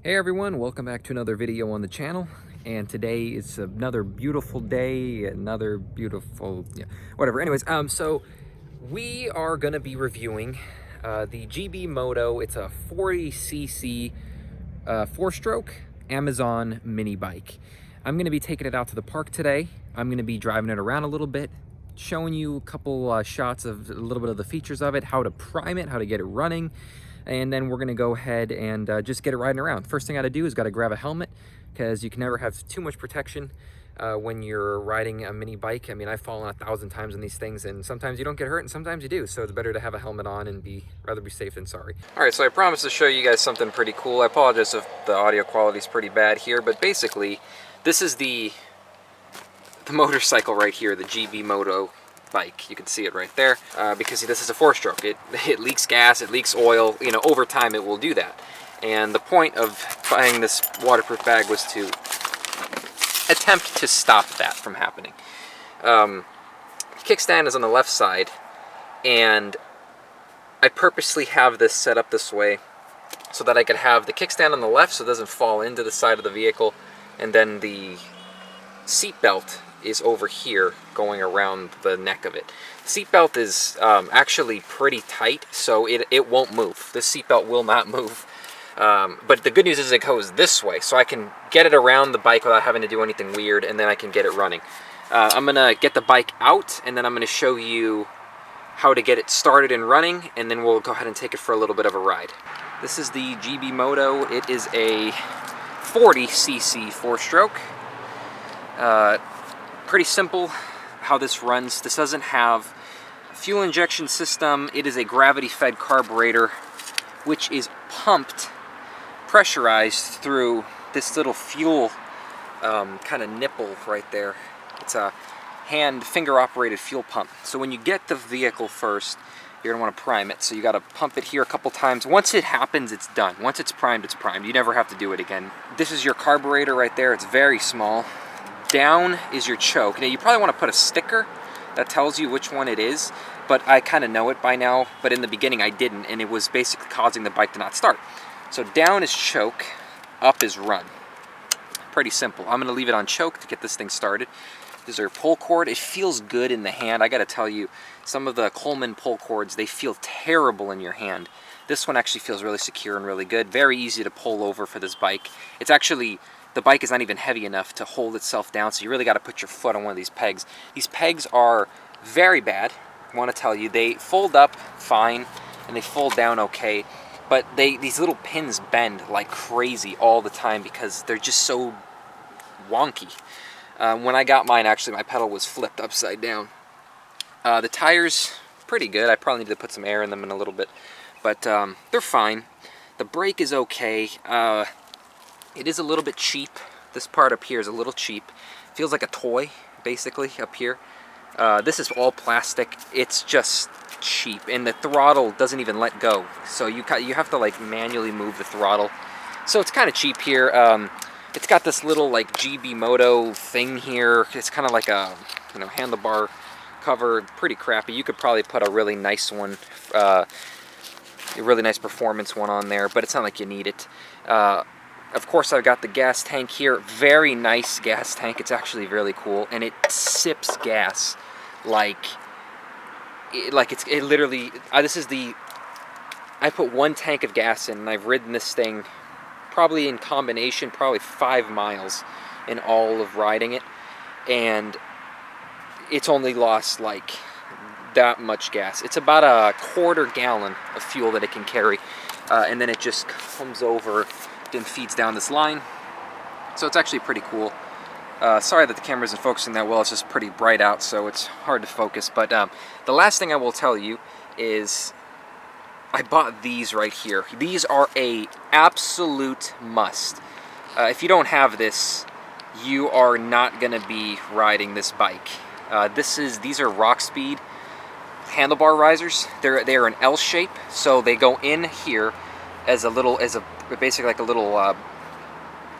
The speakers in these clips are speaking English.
Hey everyone, welcome back to another video on the channel. And today is another beautiful day, another beautiful, whatever. Anyways, so we are gonna be reviewing the GB Moto. It's a 40cc four-stroke Amazon mini bike. I'm gonna be taking it out to the park today. I'm gonna be driving it around a little bit, showing you a couple shots of a little bit of the features of it, how to prime it, how to get it running. And then we're gonna go ahead and just get it riding around. First thing I gotta do is gotta grab a helmet, because you can never have too much protection when you're riding a mini bike. I mean, I've fallen 1,000 times in these things, and sometimes you don't get hurt and sometimes you do. So it's better to have a helmet on and rather be safe than sorry. All right, so I promised to show you guys something pretty cool. I apologize if the audio quality is pretty bad here, but basically this is the motorcycle right here, the GB Moto bike. You can see it right there because this is a four-stroke. It leaks gas, it leaks oil. You know, over time it will do that. And the point of buying this waterproof bag was to attempt to stop that from happening. Kickstand is on the left side, and I purposely have this set up this way so that I could have the kickstand on the left so it doesn't fall into the side of the vehicle, and then the seat belt is over here going around the neck of it. The seat belt is actually pretty tight, so it won't move. This seat belt will not move. But the good news is it goes this way, so I can get it around the bike without having to do anything weird, and then I can get it running. I'm gonna get the bike out, and then I'm gonna show you how to get it started and running, and then we'll go ahead and take it for a little bit of a ride. This is the GB Moto. It is a 40cc four-stroke. Pretty simple how this runs. This doesn't have a fuel injection system. It is a gravity-fed carburetor, which is pumped, pressurized through this little fuel kind of nipple right there. It's a finger-operated fuel pump. So when you get the vehicle first, you're gonna want to prime it. So you got to pump it here a couple times. Once it happens, it's done. Once it's primed, it's primed. You never have to do it again. This is your carburetor right there. It's very small. Down is your choke. Now you probably want to put a sticker that tells you which one it is, but I kind of know it by now, but in the beginning I didn't, and it was basically causing the bike to not start. So down is choke, up is run. Pretty simple. I'm going to leave it on choke to get this thing started. This is our pull cord. It feels good in the hand. I got to tell you, some of the Coleman pull cords, they feel terrible in your hand. This one actually feels really secure and really good. Very easy to pull over for this bike. It's actually, the bike is not even heavy enough to hold itself down, so you really got to put your foot on one of these pegs. These pegs are very bad, I want to tell you. They fold up fine, and they fold down okay, but these little pins bend like crazy all the time because they're just so wonky. When I got mine, actually, my pedal was flipped upside down. The tires, pretty good. I probably need to put some air in them in a little bit, but they're fine. The brake is okay. It is a little bit cheap. This part up here is a little cheap. Feels like a toy, basically, up here. This is all plastic. It's just cheap, and the throttle doesn't even let go. So you have to like manually move the throttle. So it's kind of cheap here. It's got this little like GB Moto thing here. It's kind of like a handlebar cover. Pretty crappy. You could probably put a really nice one, a really nice performance one on there, but it's not like you need it. Of course, I've got the gas tank here. Very nice gas tank. It's actually really cool, and it sips gas like it literally. I put one tank of gas in, and I've ridden this thing probably in combination, probably 5 miles in all of riding it, and it's only lost like that much gas. It's about a quarter gallon of fuel that it can carry, and then it just comes over and feeds down this line. So it's actually pretty cool. Sorry that the camera isn't focusing that well. It's just pretty bright out, so it's hard to focus. But the last thing I will tell you is I bought these right here. These are a absolute must. If you don't have this, you are not going to be riding this bike. These are Rock Speed handlebar risers. They're an L shape, so they go in here as basically like a little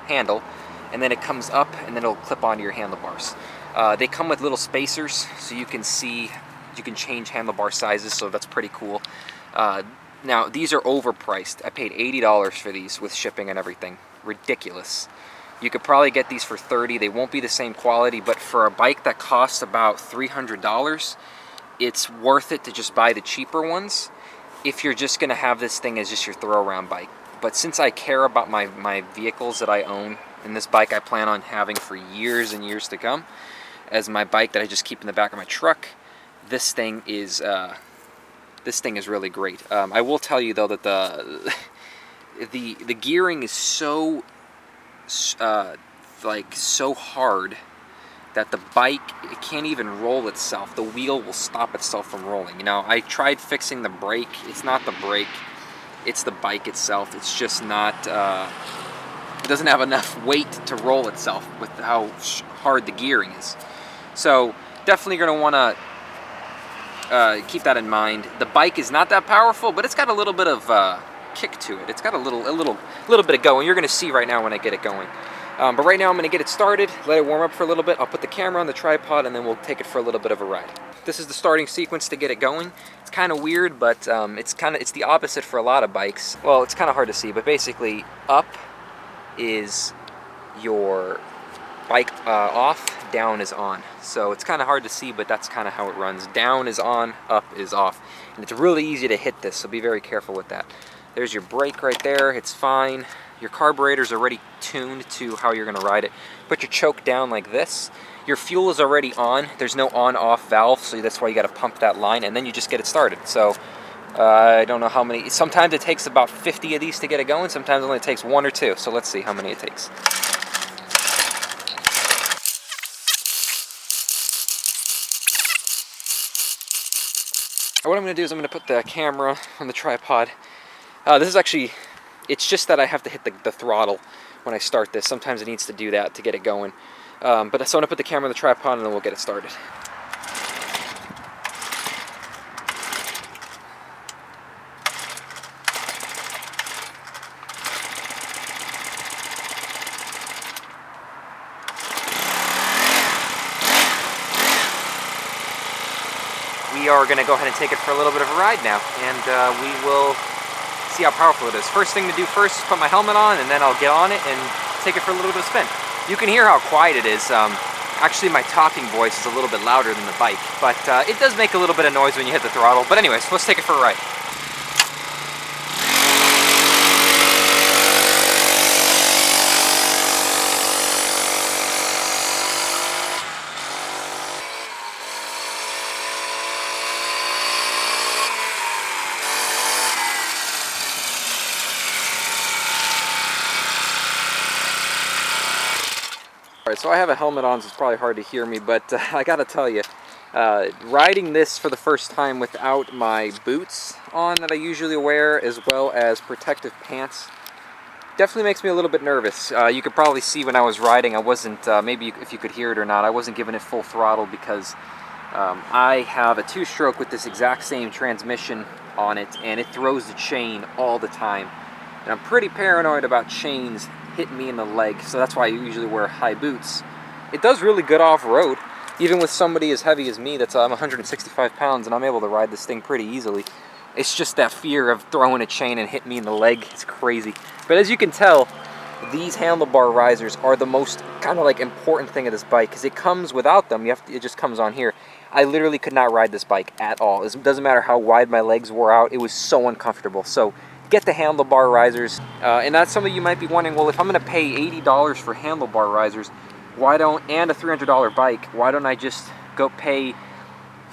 handle, and then it comes up, and then it'll clip onto your handlebars. They come with little spacers, so you can change handlebar sizes, so that's pretty cool. Now, these are overpriced. I paid $80 for these with shipping and everything. Ridiculous. You could probably get these for $30. They won't be the same quality, but for a bike that costs about $300, it's worth it to just buy the cheaper ones if you're just going to have this thing as just your throw-around bike. But since I care about my vehicles that I own, and this bike I plan on having for years and years to come, as my bike that I just keep in the back of my truck, this thing is really great. I will tell you though that the gearing is so so hard that the bike, it can't even roll itself. The wheel will stop itself from rolling. You know, I tried fixing the brake. It's not the brake, it's the bike itself. It's just not, it doesn't have enough weight to roll itself with how hard the gearing is. So definitely going to want to keep that in mind. The bike is not that powerful, but it's got a little bit of kick to it. It's got a little bit of go, and you're going to see right now when I get it going. But right now I'm going to get it started, let it warm up for a little bit. I'll put the camera on the tripod, and then we'll take it for a little bit of a ride. This is the starting sequence to get it going. It's kind of weird, but it's the opposite for a lot of bikes. Well, it's kind of hard to see, but basically up is your bike off, down is on. So it's kind of hard to see, but that's kind of how it runs. Down is on, up is off. And it's really easy to hit this, so be very careful with that. There's your brake right there, it's fine. Your carburetor's already tuned to how you're gonna ride it. Put your choke down like this. Your fuel is already on. There's no on-off valve, so that's why you gotta pump that line, and then you just get it started. So I don't know how many, sometimes it takes about 50 of these to get it going, sometimes it only takes 1 or 2. So let's see how many it takes. What I'm going to do is I'm going to put the camera on the tripod. This is actually, it's just that I have to hit the throttle when I start this. Sometimes it needs to do that to get it going. So I'm going to put the camera on the tripod and then we'll get it started. We are going to go ahead and take it for a little bit of a ride now, and we will see how powerful it is. First thing to do first is put my helmet on, and then I'll get on it and take it for a little bit of a spin. You can hear how quiet it is. Actually, my talking voice is a little bit louder than the bike, but it does make a little bit of noise when you hit the throttle. But anyways, let's take it for a ride. Alright, so I have a helmet on, so it's probably hard to hear me, but I gotta tell you, riding this for the first time without my boots on that I usually wear, as well as protective pants, definitely makes me a little bit nervous. You could probably see when I was riding, I wasn't, maybe if you could hear it or not, I wasn't giving it full throttle because I have a 2-stroke with this exact same transmission on it, and it throws the chain all the time. And I'm pretty paranoid about chains hitting me in the leg, so that's why I usually wear high boots. It does really good off-road, even with somebody as heavy as me. I'm 165 pounds, and I'm able to ride this thing pretty easily. It's just that fear of throwing a chain and hitting me in the leg. It's crazy. But as you can tell, these handlebar risers are the most kind of like important thing of this bike, because it comes without them. It just comes on here. I literally could not ride this bike at all. It doesn't matter how wide my legs wore out. It was so uncomfortable. So get the handlebar risers, and that's something you might be wondering, well, if I'm going to pay $80 for handlebar risers, and a $300 bike, why don't I just go pay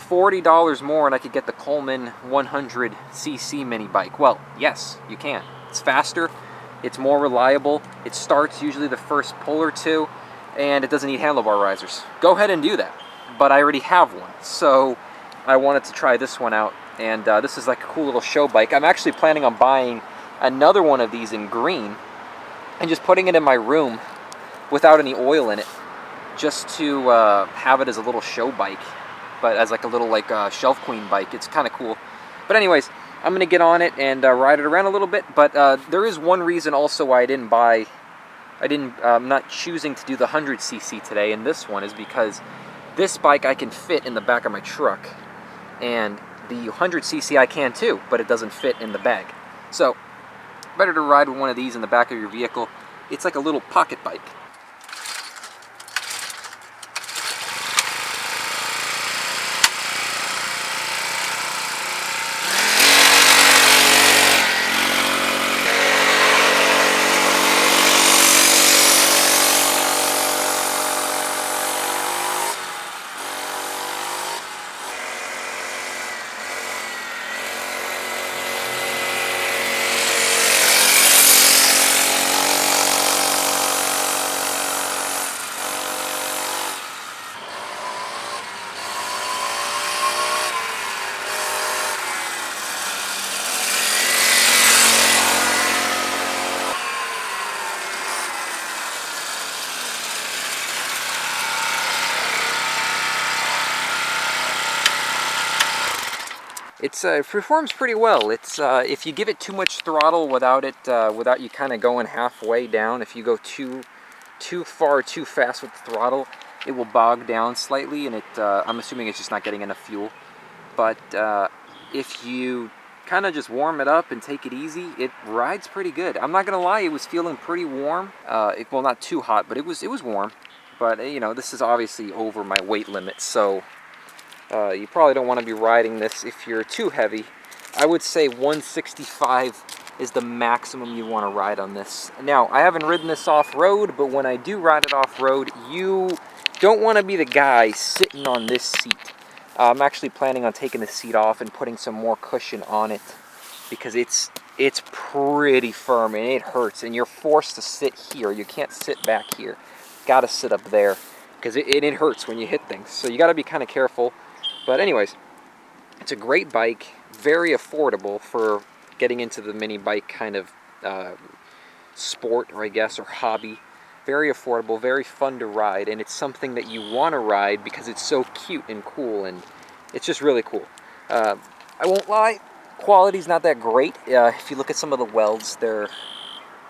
$40 more and I could get the Coleman 100cc mini bike? Well, yes, you can. It's faster, it's more reliable, it starts usually the first pull or two, and it doesn't need handlebar risers. Go ahead and do that, but I already have one, so I wanted to try this one out. And this is like a cool little show bike. I'm actually planning on buying another one of these in green and just putting it in my room without any oil in it, just to have it as a little show bike, but as like a little shelf queen bike. It's kind of cool. But anyways, I'm gonna get on it and ride it around a little bit. But there is one reason also why I'm not choosing to do the 100cc today, and this one is because this bike I can fit in the back of my truck, and The 100cc I can too, but it doesn't fit in the bag. So, better to ride with one of these in the back of your vehicle. It's like a little pocket bike. It performs pretty well. It's if you give it too much throttle without you kind of going halfway down, if you go too far, too fast with the throttle, it will bog down slightly, and I'm assuming it's just not getting enough fuel. But if you kind of just warm it up and take it easy, it rides pretty good. I'm not gonna lie, it was feeling pretty warm. Well, not too hot, but it was warm. But you know, this is obviously over my weight limit, so you probably don't want to be riding this if you're too heavy. I would say 165 is the maximum you want to ride on this. Now, I haven't ridden this off-road, but when I do ride it off-road, you don't want to be the guy sitting on this seat. I'm actually planning on taking the seat off and putting some more cushion on it, because it's pretty firm and it hurts, and you're forced to sit here. You can't sit back here. Gotta sit up there, because it hurts when you hit things. So you gotta be kind of careful. But anyways, it's a great bike, very affordable for getting into the mini bike kind of sport, or I guess, or hobby. Very affordable, very fun to ride, and it's something that you want to ride because it's so cute and cool, and it's just really cool. I won't lie, quality's not that great. If you look at some of the welds, they're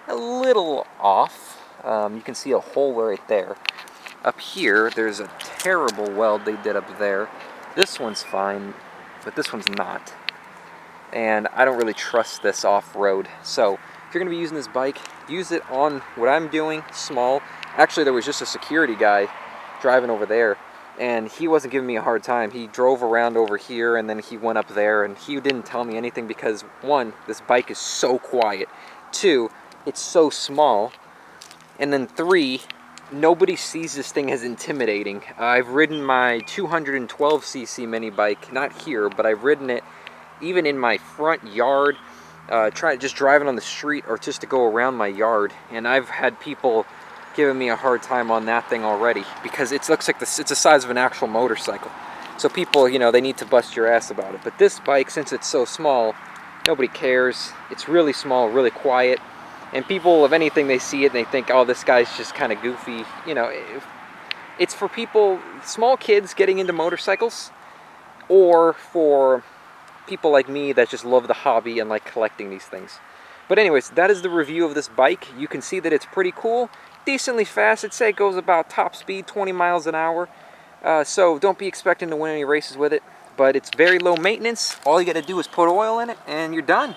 a little off. You can see a hole right there. Up here, there's a terrible weld they did up there. This one's fine, but this one's not. And I don't really trust this off-road. So if you're going to be using this bike, use it on what I'm doing, small. Actually, there was just a security guy driving over there, and he wasn't giving me a hard time. He drove around over here, and then he went up there, and he didn't tell me anything because, one, this bike is so quiet. Two, it's so small. And then three, nobody sees this thing as intimidating. I've ridden my 212cc mini bike, not here, but I've ridden it even in my front yard, just driving on the street or just to go around my yard. And I've had people giving me a hard time on that thing already because it looks like it's the size of an actual motorcycle. So people, you know, they need to bust your ass about it. But this bike, since it's so small, nobody cares. It's really small, really quiet. And people, if anything, they see it and they think, oh, this guy's just kind of goofy. You know, it's for people, small kids getting into motorcycles, or for people like me that just love the hobby and like collecting these things. But anyways, that is the review of this bike. You can see that it's pretty cool, decently fast. I'd say it goes about top speed, 20 miles an hour. So don't be expecting to win any races with it. But it's very low maintenance. All you got to do is put oil in it and you're done.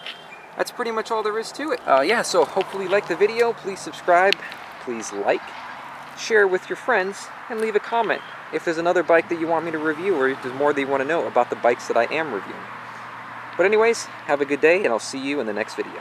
That's pretty much all there is to it. Yeah, so hopefully you liked the video. Please subscribe, please like, share with your friends, and leave a comment if there's another bike that you want me to review, or if there's more that you want to know about the bikes that I am reviewing. But anyways, have a good day, and I'll see you in the next video.